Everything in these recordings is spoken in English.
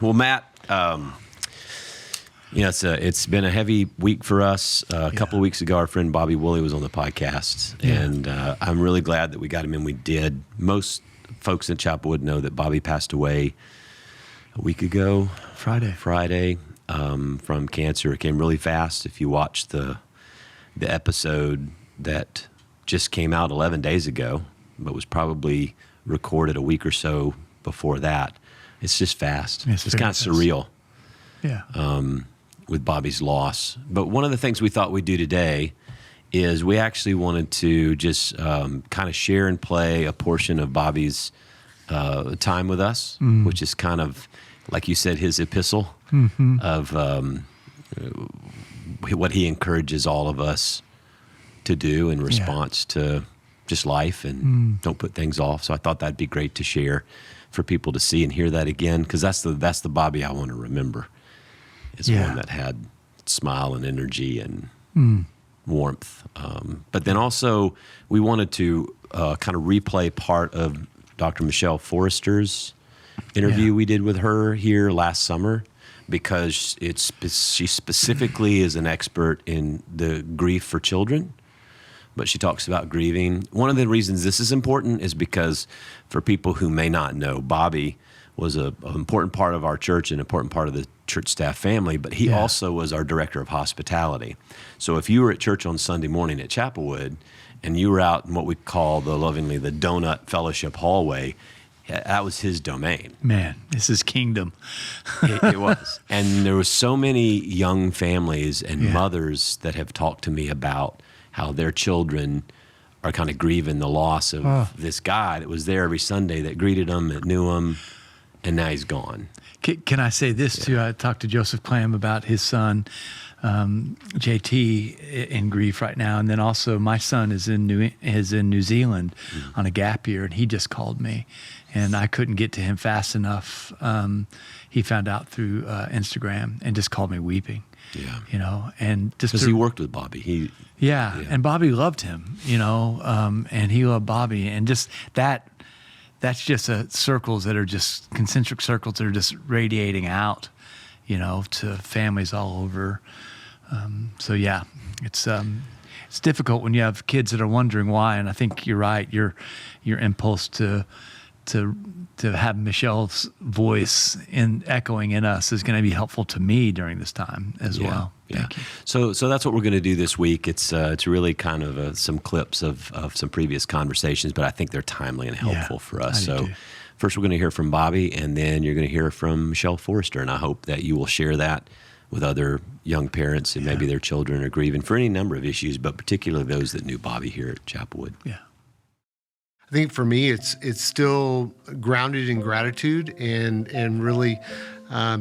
Well, Matt, it's been a heavy week for us. A couple of weeks ago, our friend Bobby Wooley was on the podcast, and I'm really glad that we got him in. We did. Most folks in Chapelwood know that Bobby passed away a week ago. Friday, from cancer. It came really fast. If you watch the episode that just came out 11 days ago, but was probably recorded a week or so before that, it's just fast. It's kind of surreal. Yeah. With Bobby's loss. But one of the things we thought we'd do today is we actually wanted to just kind of share and play a portion of Bobby's time with us, which is kind of, like you said, his epistle of what he encourages all of us to do in response to just life and don't put things off. So I thought that'd be great to share for people to see and hear that again, because that's the Bobby I want to remember. Is one that had smile and energy and warmth. But then also we wanted to kind of replay part of Dr. Michelle Forrester's interview we did with her here last summer, because she specifically is an expert in the grief for children, but she talks about grieving. One of the reasons this is important is because for people who may not know, Bobby was an important part of our church, an important part of the church staff family, but he also was our director of hospitality. So if you were at church on Sunday morning at Chapelwood and you were out in what we call lovingly the donut fellowship hallway, that was his domain. Man, this is kingdom. It was. And there were so many young families and mothers that have talked to me about how their children are kind of grieving the loss of this guy that was there every Sunday, that greeted them, that knew him, and now he's gone. Can I say this too? I talked to Joseph Clam about his son, JT, in grief right now, and then also my son is in New Zealand on a gap year, and he just called me, and I couldn't get to him fast enough. He found out through Instagram and just called me weeping. Yeah, and just because he worked with Bobby. And Bobby loved him, and he loved Bobby, and just that. That's just circles that are just concentric circles that are just radiating out, to families all over. It's difficult when you have kids that are wondering why. And I think you're right. Your impulse to have Michelle's voice echoing in us is going to be helpful to me during this time as well. Thank you. So that's what we're going to do this week. It's really kind of some clips of some previous conversations, but I think they're timely and helpful for us. So first we're going to hear from Bobby, and then you're going to hear from Michelle Forrester, and I hope that you will share that with other young parents and maybe their children are grieving for any number of issues, but particularly those that knew Bobby here at Chapelwood. Yeah. I think for me, it's still grounded in gratitude and really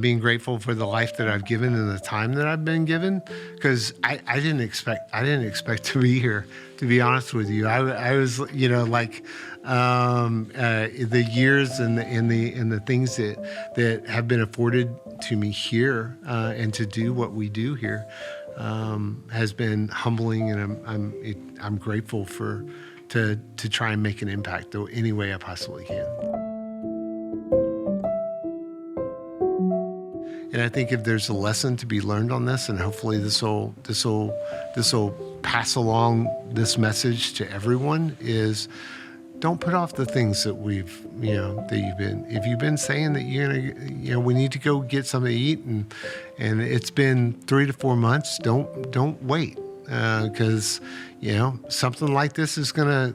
being grateful for the life that I've given and the time that I've been given. Because I didn't expect to be here. To be honest with you, I was the years and the things that have been afforded to me here and to do what we do here has been humbling, and I'm grateful to try and make an impact though any way I possibly can. And I think if there's a lesson to be learned on this, and hopefully this will pass along this message to everyone, is don't put off the things that if you've been saying that you're gonna, we need to go get something to eat, and it's been 3 to 4 months, don't wait. Because something like this is gonna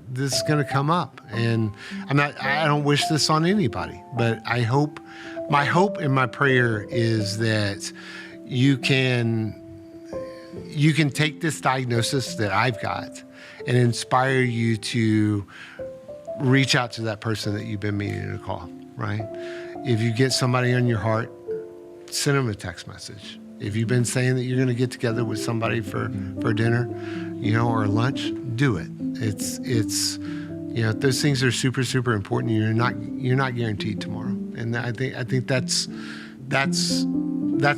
come up, and I don't wish this on anybody, but my hope and my prayer is that you can take this diagnosis that I've got and inspire you to reach out to that person that you've been meaning to call. Right? If you get somebody on your heart, send them a text message. If you've been saying that you're going to get together with somebody for dinner, or lunch, do it. It's those things are super, super important. You're not guaranteed tomorrow, and I think that's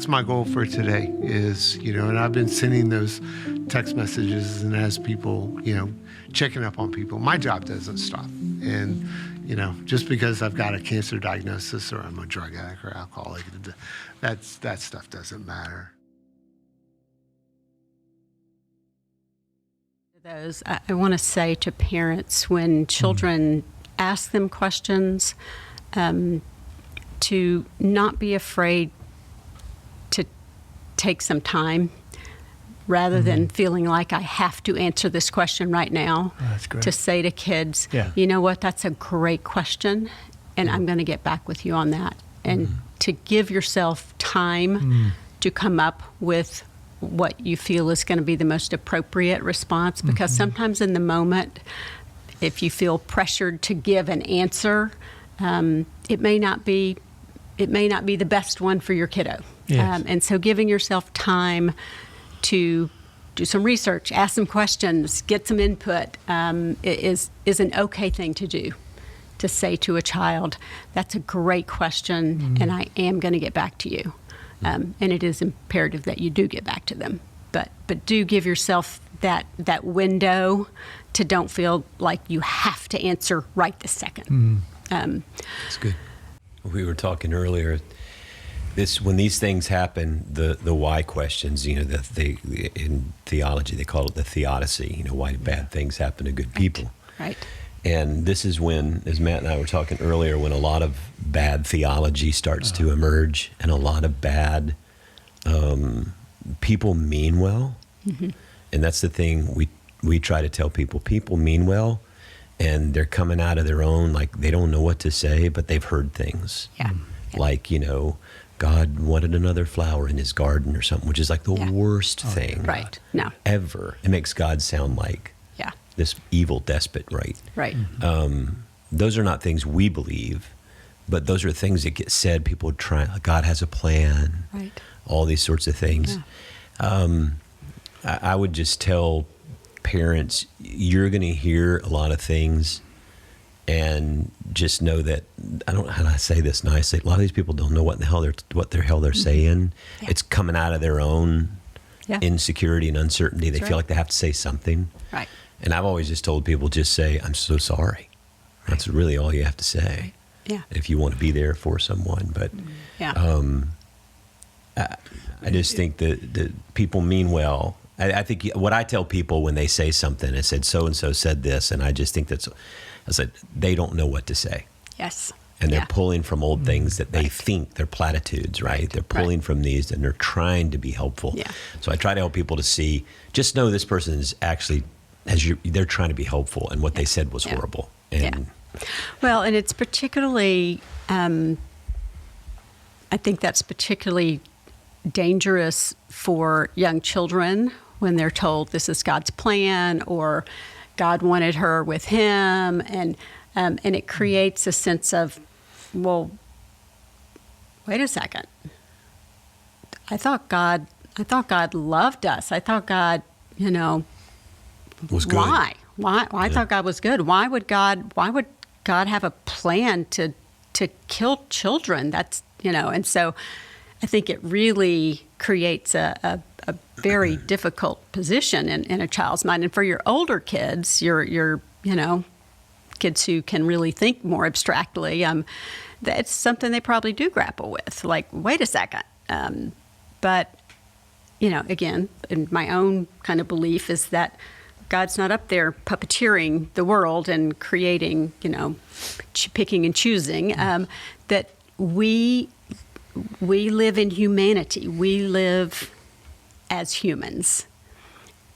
my goal for today. Is and I've been sending those text messages, and as people checking up on people, my job doesn't stop, and just because I've got a cancer diagnosis or I'm a drug addict or alcoholic, that stuff doesn't matter. Those I want to say to parents when children ask them questions, to not be afraid to take some time rather than feeling like I have to answer this question right now. Oh, that's great. To say to kids, you know what, that's a great question, and I'm going to get back with you on that. And to give yourself time to come up with what you feel is going to be the most appropriate response, because sometimes in the moment, if you feel pressured to give an answer, it may not be the best one for your kiddo. Yes. And so giving yourself time to do some research, ask some questions, get some input, is an okay thing to do. To say to a child, that's a great question, and I am going to get back to you. And it is imperative that you do get back to them. But do give yourself that window to don't feel like you have to answer right this second. That's good. We were talking earlier. When these things happen, the why questions, in theology they call it the theodicy. Why bad things happen to good people. Right. And this is when, as Matt and I were talking earlier, when a lot of bad theology starts to emerge, and a lot of bad people mean well. And that's the thing we try to tell people. People mean well, and they're coming out of their own, like they don't know what to say, but they've heard things. Yeah. Like, God wanted another flower in his garden or something, which is like the worst thing Right. No. ever. It makes God sound like this evil despot, right? Right. Those are not things we believe, but those are things that get said. People try, God has a plan, Right. all these sorts of things. Yeah. I would just tell parents, you're going to hear a lot of things, and just know that, I don't know how to say this nicely, a lot of these people don't know what the hell they're saying. Yeah. It's coming out of their own insecurity and uncertainty. They That's feel right. like they have to say something. Right. And I've always just told people, just say, I'm so sorry. That's really all you have to say. Yeah. If you want to be there for someone. But Yeah. I just think that people mean well. I think what I tell people when they say something, I said, so-and-so said this, and I just think I said, they don't know what to say. Yes. And they're pulling from old things that they Right. think they're platitudes, right? They're pulling from these, and they're trying to be helpful. Yeah. So I try to help people to see, just know this person is actually, they're trying to be helpful, and what they said was horrible. And Well, and it's particularly, I think that's particularly dangerous for young children when they're told this is God's plan, or God wanted her with him, and it creates a sense of, well, wait a second. I thought God loved us. I thought God, was good. why? I thought God was good. Why would God have a plan to kill children? That's, and so I think it really creates a very difficult position in a child's mind. And for your older kids, your kids who can really think more abstractly, that's something they probably do grapple with. Like, wait a second. But, again, in my own kind of belief is that God's not up there puppeteering the world and creating, picking and choosing, that we live in humanity. We live as humans,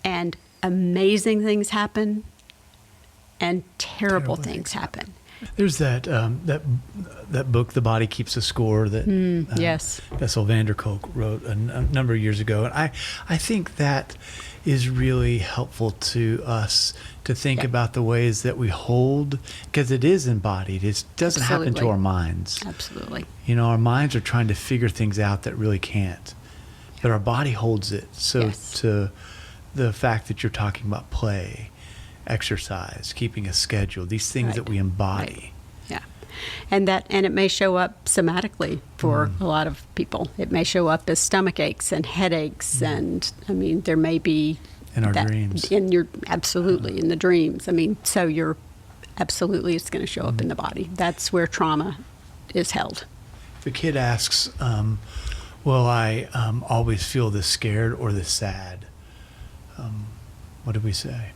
and amazing things happen and terrible things happen. There's that book, The Body Keeps a Score, that Yes. Bessel van der Kolk wrote a number of years ago. And I think that is really helpful to us to think about the ways that we hold, because it is embodied. It doesn't happen to Absolutely. our minds. Absolutely. Our minds are trying to figure things out that really can't. But our body holds it. So Yes. to the fact that you're talking about play, exercise, keeping a schedule, these things Right. that we embody. Right. Yeah. And it may show up somatically for a lot of people. It may show up as stomach aches and headaches, and there may be In our dreams. absolutely in the dreams. So absolutely it's going to show up in the body. That's where trauma is held. The kid asks, will I always feel this scared or this sad? What do we say?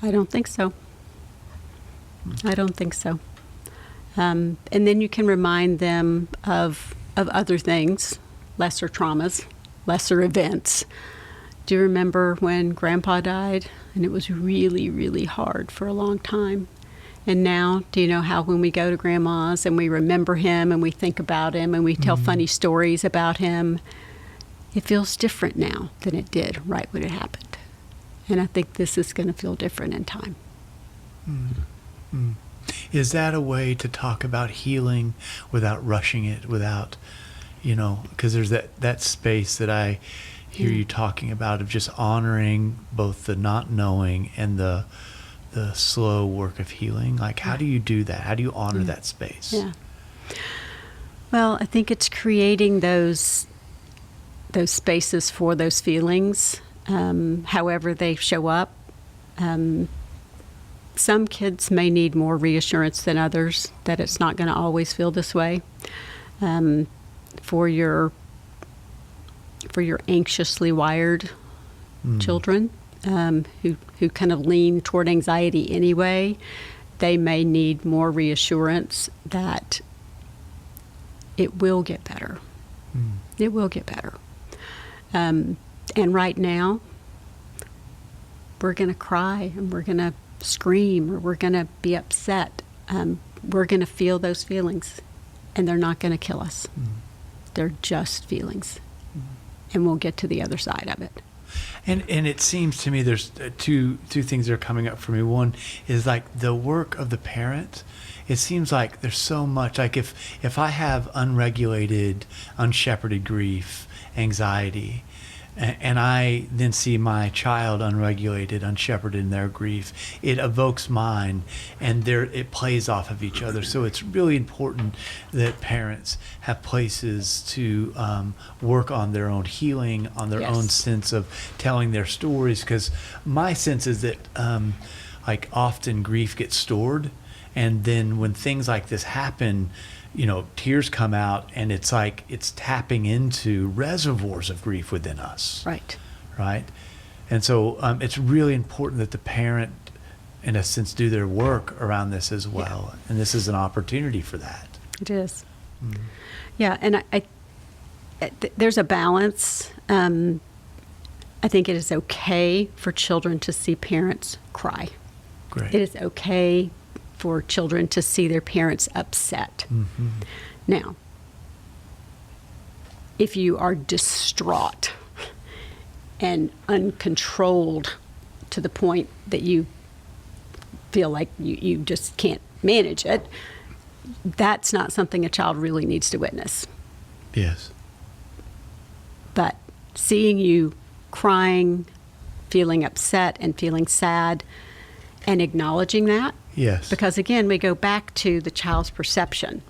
I don't think so. I don't think so. And then you can remind them of other things, lesser traumas, lesser events. Do you remember when Grandpa died? And it was really, really hard for a long time. And now, do you know how when we go to Grandma's and we remember him and we think about him and we tell funny stories about him, it feels different now than it did right when it happened. And I think this is going to feel different in time. Is that a way to talk about healing without rushing it, without, because there's that space that I hear you talking about of just honoring both the not knowing and the slow work of healing? Like, how do you do that? How do you honor that space? Yeah. Well, I think it's creating those spaces for those feelings, however they show up. Some kids may need more reassurance than others that it's not going to always feel this way. For your anxiously wired children, who kind of lean toward anxiety anyway, they may need more reassurance that it will get better. It will get better. And right now, we're going to cry and we're going to scream or we're going to be upset. We're going to feel those feelings, and they're not going to kill us. They're just feelings. And we'll get to the other side of it. And it seems to me there's two things that are coming up for me. One is like the work of the parent. It seems like there's so much, like if I have unregulated, unshepherded grief, anxiety, and I then see my child unregulated, unshepherded in their grief, it evokes mine, and it plays off of each other. So it's really important that parents have places to work on their own healing, on their own sense of telling their stories. Because my sense is that like often grief gets stored, and then when things like this happen, tears come out, and it's like it's tapping into reservoirs of grief within us. Right. And so it's really important that the parent, in a sense, do their work around this as well. And this is an opportunity for that. It is. Yeah, and I there's a balance. I think it is okay for children to see parents cry. Great. It is okay for children to see their parents upset. Now, if you are distraught and uncontrolled to the point that you feel like you just can't manage it, that's not something a child really needs to witness. Yes. But seeing you crying, feeling upset and feeling sad, and acknowledging that. Yes. Because again, we go back to the child's perception.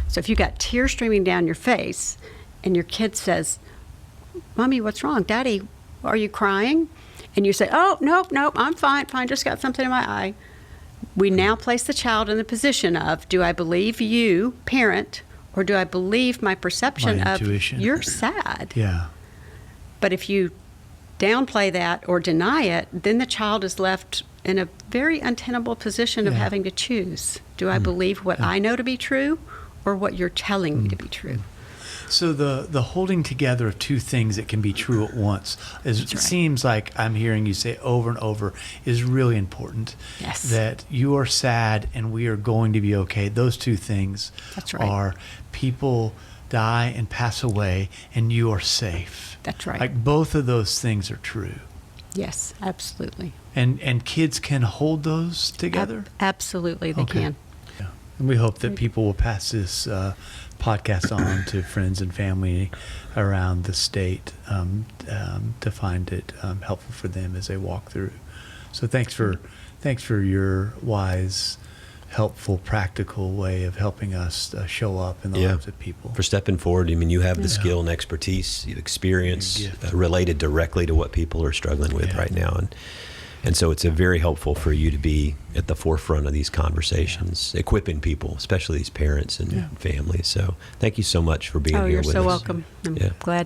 So if you've got tears streaming down your face and your kid says, "Mommy, what's wrong? Daddy, are you crying?" And you say, "Oh, nope, I'm fine, just got something in my eye." We now place the child in the position of, do I believe you, parent, or do I believe my perception My of intuition. You're sad? Yeah. But if you downplay that or deny it, then the child is left in a very untenable position of having to choose. Do I believe what I know to be true or what you're telling me to be true? So the holding together of two things that can be true at once it seems like I'm hearing you say over and over is really important. Yes. That you are sad and we are going to be okay. Those two things are people die and pass away and you are safe. That's right. Like both of those things are true. Yes, absolutely. And kids can hold those together? Absolutely, they can. Yeah. And we hope that people will pass this podcast on to friends and family around the state to find it helpful for them as they walk through. So thanks for your wise, helpful, practical way of helping us show up in the lives of people. For stepping forward. I mean, you have the skill and expertise, experience related directly to what people are struggling with right now. And so it's very helpful for you to be at the forefront of these conversations, equipping people, especially these parents and families. So thank you so much for being here you're with us. so welcome. I'm glad